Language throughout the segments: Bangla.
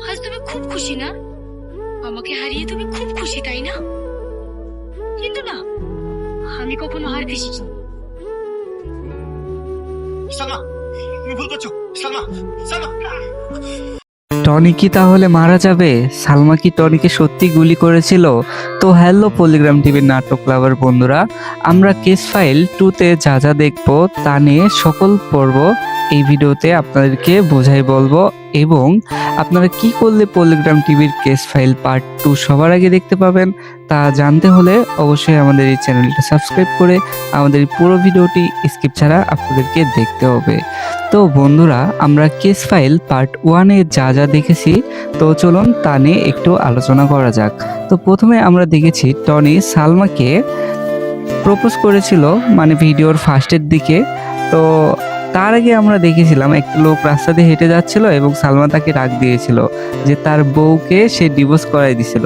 আজ তুমি খুব খুশি না? আমাকে হারিয়ে তুমি খুব খুশি, তাই না? কিন্তু না, আমি কখনো হারতে শিখিনি। সালমা, তুমি ভুল করছো। সালমা, সালমা। টনি কি তাহলে মারা যাবে? সালমা কি টনিকে সত্যি গুলি করেছিল? তো হ্যালো পলিগ্রাম টিভির নাটক লাভার বন্ধুরা, আমরা কেস ফাইল 2তে যা যা দেখবো তা নিয়ে সকল পর্ব এই ভিডিওতে আপনাদেরকে বোঝাই বলবো, এবং আপনারা কি করলে পলিগ্রাম টিভির কেস ফাইল পার্ট 2 সবার আগে দেখতে পাবেন তা জানতে হলে অবশ্যই আমাদের এই চ্যানেলটা সাবস্ক্রাইব করে আমাদের পুরো ভিডিওটি স্কিপ ছাড়া আপনাদেরকে দেখতে হবে। তো বন্ধুরা, আমরা কেস ফাইল পার্ট 1-এ যা যা দেখেছি, তো চলুন তা নিয়ে একটু আলোচনা করা যাক। তো প্রথমে আমরা দেখেছি টনি সালমাকে প্রপোজ করেছিল, মানে ভিডিওর ফার্স্টের দিকে। তো তার আগে আমরা দেখেছিলাম একটা লোক রাস্তা দিয়ে হেঁটে যাচ্ছিল এবং সালমা তাকে ডাক দিয়েছিল যে তার বউকে সে ডিভোর্স করাই দিছিল।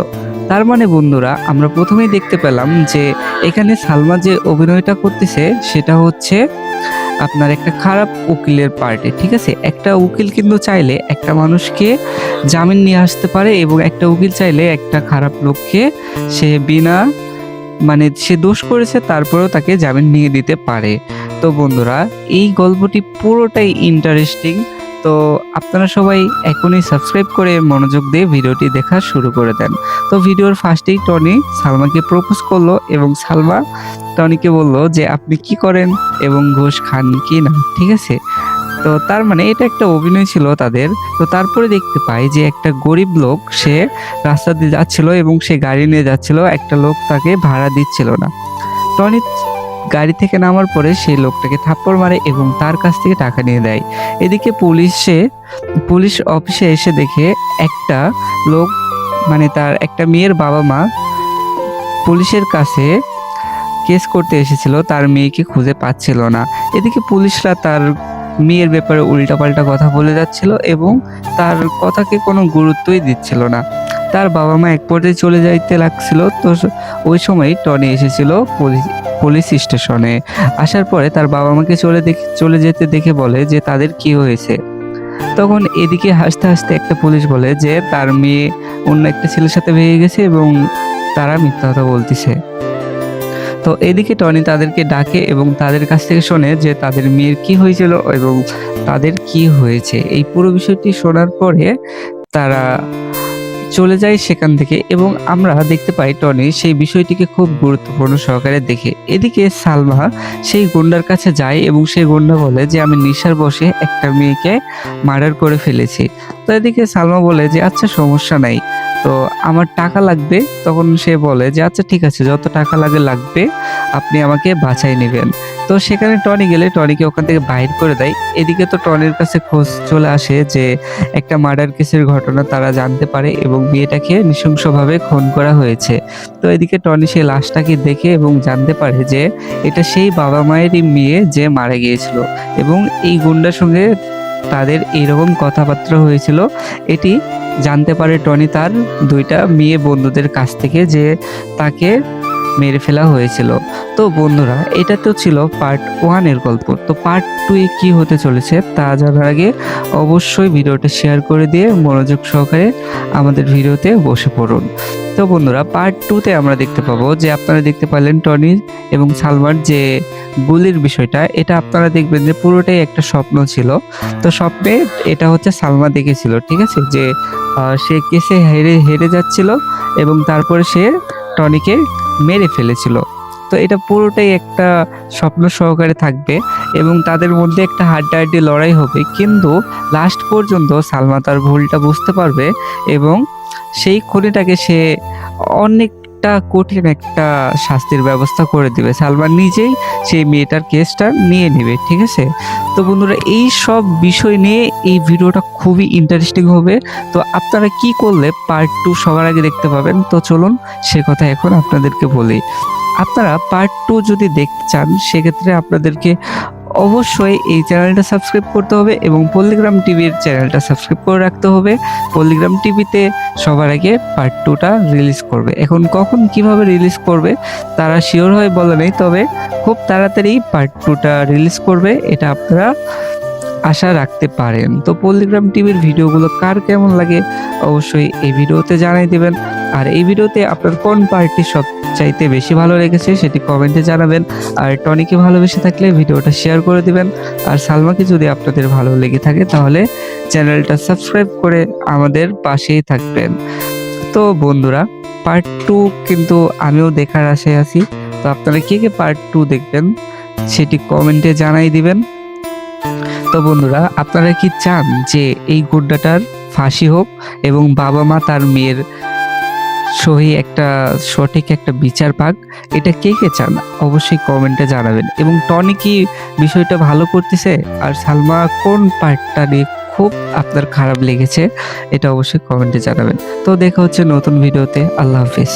তার মানে বন্ধুরা, আমরা প্রথমেই দেখতে পেলাম যে এখানে সালমা যে অভিনয়টা করতেছে সেটা হচ্ছে আপনার একটা খারাপ উকিলের পার্টি। ঠিক আছে, একটা উকিল কিন্তু চাইলে একটা মানুষকে জামিন নিয়ে আসতে পারে, এবং একটা উকিল চাইলে একটা খারাপ লোককে সে বিনা মানে সে দোষ করেছে তারপরেও তাকে জামিন নিয়ে দিতে পারে। তো বন্ধুরা, এই গল্পটি পুরোটাই ইন্টারেস্টিং। তো আপনারা সবাই এখনই সাবস্ক্রাইব করে মনোযোগ দিয়ে ভিডিওটি দেখা শুরু করে দেন। তো ভিডিওর ফার্স্টেই টনি সালমাকে প্রপোজ করলো এবং সালমা টনিকে বলল যে আপনি কি করেন এবং ঘুষ খান কি না। ঠিক আছে, তো তার মানে এটা একটা অভিনয় ছিল তাদের। তো তারপরে দেখতে পাই যে একটা গরিব লোক সে রাস্তা দিয়ে যাচ্ছিল এবং সে গাড়ি নিয়ে যাচ্ছিল, একটা লোক তাকে ভাড়া দিচ্ছিল না। টনি গাড়ি থেকে নামার পরে সেই লোকটাকে থাপ্পড় মারে এবং তার কাছ থেকে টাকা নিয়ে দেয়। এদিকে পুলিশ অফিসে এসে দেখে একটা লোক, মানে তার একটা মেয়ের বাবা মা পুলিশের কাছে কেস করতে এসেছিল, তার মেয়েকে খুঁজে পাচ্ছিল না। এদিকে পুলিশরা তার মেয়ের ব্যাপারে উল্টাপাল্টা কথা বলে যাচ্ছিল এবং তার কথাকে কোনো গুরুত্বই দিচ্ছিল না। তার বাবা মা এক পর্যায়ে চলে যাইতে লাগছিল। তো ওই সময় টনি এসেছিল পুলিশ স্টেশনে। আসার পরে তার বাবা মাকে চলে যেতে দেখে বলে যে তাদের কি হয়েছে। তখন এদিকে হাসতে হাসতে একটা পুলিশ বলে যে তার মেয়ে অন্য একটা ছেলের সাথে ভেঙে গেছে এবং তারা মিথ্যা কথা বলতেছে। তো এদিকে টনি তাদেরকে ডাকে এবং তাদের কাছ থেকে শোনে যে তাদের মেয়ের কি হয়েছিল এবং তাদের কি হয়েছে। এই পুরো বিষয়টি শোনার পরে তারা চলে যায় সেখান থেকে, এবং আমরা দেখতে পাই টনি সেই বিষয়টিকে খুব গুরুত্বপূর্ণ সহকারে দেখে। এদিকে সালমা সেই গুন্ডার কাছে যায় এবং সেই গুন্ডা বলে যে আমি নেশার বশে একটা মেয়েকে মার্ডার করে ফেলেছি। তো এদিকে সালমা বলে যে আচ্ছা সমস্যা নাই, তো আমার টাকা লাগবে। তখন সে বলে যে আচ্ছা ঠিক আছে, যত টাকা লাগবে আপনি আমাকে বাঁচাই নেবেন। তো সেখানে টনি গেলে টনিকে ওখান থেকে বাইর করে দেয়। এদিকে তো টনির কাছে খোঁজ চলে আসে যে একটা মার্ডার কেসের ঘটনা তারা জানতে পারে এবং মেয়েটাকে নৃশংসভাবে খুন করা হয়েছে। তো এদিকে টনি সেই লাশটাকে দেখে এবং জানতে পারে যে এটা সেই বাবা মায়েরই মেয়ে যে মারা গিয়েছিল, এবং এই গুন্ডার সঙ্গে তাদের এইরকম কথাবার্তা হয়েছিল। এটি জানতে পারে টনি তার দুইটা মেয়ে বন্ধুদের কাছ থেকে যে তাকে মেরে ফেলা হয়েছিল। তো বন্ধুরা, এটা তো ছিল পার্ট 1-এর গল্প। তো পার্ট 2-এ কি হতে চলেছে তা জানার আগে অবশ্যই ভিডিওটা শেয়ার করে দিয়ে মনোযোগ সহকারে আমাদের ভিডিওতে বসে পড়ুন। তো বন্ধুরা, পার্ট 2-তে আমরা দেখতে পাবো যে আপনারা দেখতে পারলেন টনি এবং সালমার যে গুলির বিষয়টা, এটা আপনারা দেখবেন যে পুরোটাই একটা স্বপ্ন ছিল। তো স্বপ্নে এটা হচ্ছে সালমা দেখেছিল, ঠিক আছে, যে সে কেসে হেরে যাচ্ছিল এবং তারপরে সে টনিকে মেরে ফেলেছিল। তো এটা পুরোটাই একটা স্বপ্ন সহকারে থাকবে এবং তাদের মধ্যে একটা হাড্ডাহাড্ডি লড়াই হবে, কিন্তু লাস্ট পর্যন্ত সালমা তার ভুলটা বুঝতে পারবে এবং সেই খুনিটাকে সে অনেকটা কঠিন একটা শাস্তির ব্যবস্থা করে দিবে। সালমা নিজেই সেই মেয়েটার কেসটা নিয়ে নেবে, ঠিক আছে। তো বন্ধুরা, এই সব বিষয় নিয়ে এই ভিডিওটা খুবই ইন্টারেস্টিং হবে। তো আপনারা কি করলে পার্ট 2 সবার আগে দেখতে পাবেন, তো চলুন সে কথা এখন আপনাদেরকে বলি। আপনারা পার্ট 2 যদি দেখতে চান সেক্ষেত্রে আপনাদেরকে অবশ্যই এই চ্যানেলটা সাবস্ক্রাইব করতে হবে এবং পল্লিগ্রাম টিভির চ্যানেলটা সাবস্ক্রাইব করে রাখতে হবে। পল্লিগ্রাম টিভিতে সবার আগে পার্ট 2টা রিলিজ করবে। এখন কখন কিভাবে রিলিজ করবে তারা শিওর হয়ে বলে নেই, তবে খুব তাড়াতাড়ি পার্ট 2টা রিলিজ করবে, এটা আপনারা আশা রাখতে পারেন। তো পল্লিগ্রাম টিভির ভিডিওগুলো কার কেমন লাগে অবশ্যই এই ভিডিওতে জানাই দিবেন। আর এই ভিডিওতে আপনার কোন পার্টি সবচাইতে বেশি ভালো লেগেছে সেটি কমেন্টে জানাবেন। আর টনিকে ভালোবেসে থাকলে ভিডিওটা শেয়ার করে দিবেন। আর সালমাকে যদি আপনাদের ভালো লেগে থাকে তাহলে চ্যানেলটা সাবস্ক্রাইব করে আমাদের পাশেই থাকবেন। তো বন্ধুরা, পার্ট 2 কিন্তু আমিও দেখার আশায় আছি। তো আপনারা কে কে পার্ট 2 দেখবেন সেটি কমেন্টে জানাই দিবেন। তো বন্ধুরা, আপনারা কি চান যে এই গুড্ডাটার ফাঁসি হোক এবং বাবা মা তার মেয়ের সঠিক একটা বিচার পাক? এটা কে কে চান অবশ্যই কমেন্টে জানাবেন। এবং টনি কি বিষয়টা ভালো করতেছে, আর সালমা কোন পার্টটা নিয়ে খুব আপনার খারাপ লেগেছে এটা অবশ্যই কমেন্টে জানাবেন। তো দেখা হচ্ছে নতুন ভিডিওতে। আল্লাহ হাফিজ।